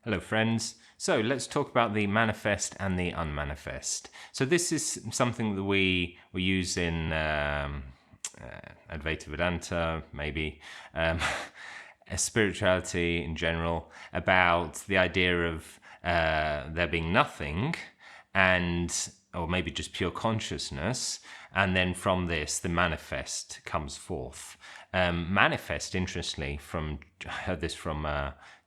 Hello friends. So let's talk about the manifest and the unmanifest. So this is something that we use in Advaita Vedanta, maybe, spirituality in general, about the idea of there being nothing or maybe just pure consciousness, and then from this the manifest comes forth. Manifest, interestingly, I heard this from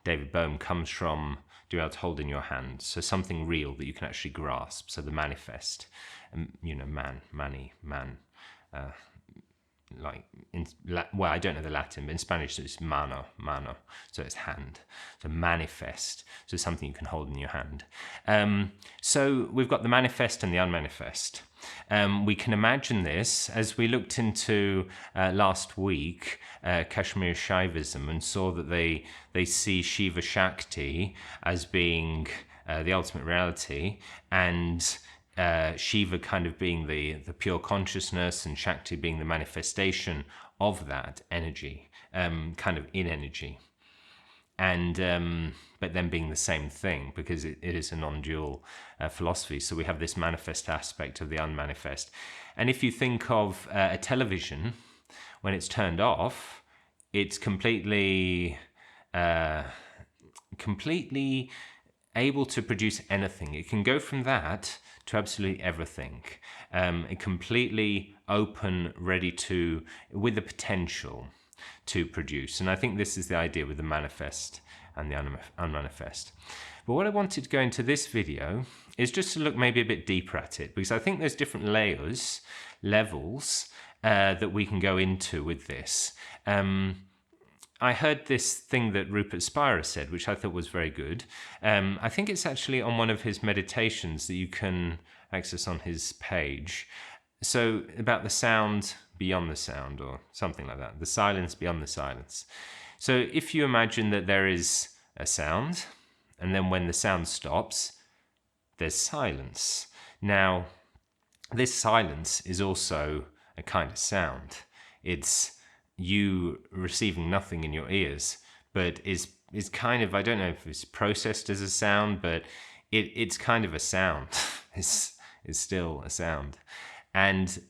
David Bohm, comes from to be able to hold in your hand, so something real that you can actually grasp. So the manifest, man, I don't know the Latin, but in Spanish it's mano, so it's hand. So manifest, so something you can hold in your hand. So we've got the manifest and the unmanifest. We can imagine this as we looked into last week, Kashmir Shaivism, and saw that they see Shiva Shakti as being the ultimate reality, and Shiva kind of being the pure consciousness, and Shakti being the manifestation of that energy, kind of in energy. And but then being the same thing, because it is a non-dual philosophy. So we have this manifest aspect of the unmanifest. And if you think of a television, when it's turned off, it's completely able to produce anything. It can go from that to absolutely everything. Completely open, ready to, with the potential to produce. And I think this is the idea with the manifest and the unmanifest. But what I wanted to go into this video is just to look maybe a bit deeper at it, because I think there's different levels that we can go into with this. I heard this thing that Rupert Spira said, which I thought was very good. I think it's actually on one of his meditations that you can access on his page. So about the sound beyond the sound, or something like that. The silence beyond the silence. So if you imagine that there is a sound, and then when the sound stops, there's silence. Now, this silence is also a kind of sound. It's you receiving nothing in your ears, but is kind of, I don't know if it's processed as a sound, but it's kind of a sound. It's still a sound. And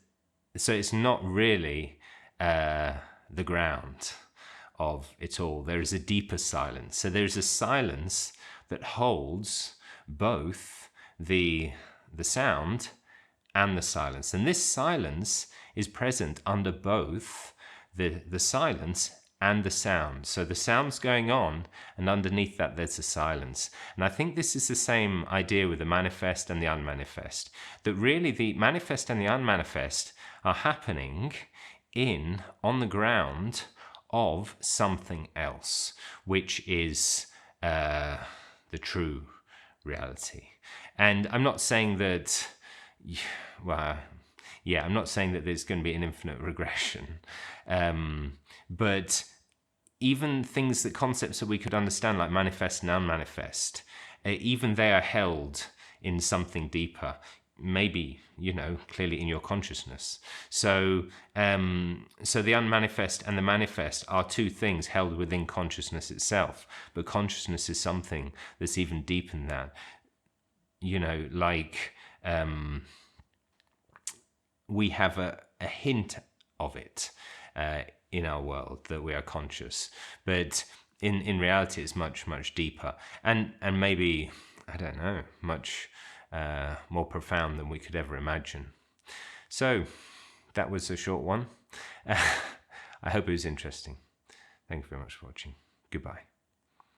so it's not really the ground of it all. There is a deeper silence. So there's a silence that holds both the sound and the silence. And this silence is present under both the silence and the sound. So the sound's going on, and underneath that there's a silence. And I think this is the same idea with the manifest and the unmanifest, that really the manifest and the unmanifest are happening on the ground of something else, which is the true reality. And I'm not saying that, I'm not saying that there's going to be an infinite regression, but even concepts that we could understand, like manifest and unmanifest, even they are held in something deeper, maybe, clearly in your consciousness. So the unmanifest and the manifest are two things held within consciousness itself, but consciousness is something that's even deeper than that. We have a hint of it in our world, that we are conscious, but in reality it's much, much deeper, and maybe, I don't know, much more profound than we could ever imagine. So that was a short one. I hope it was interesting. Thank you very much for watching. Goodbye.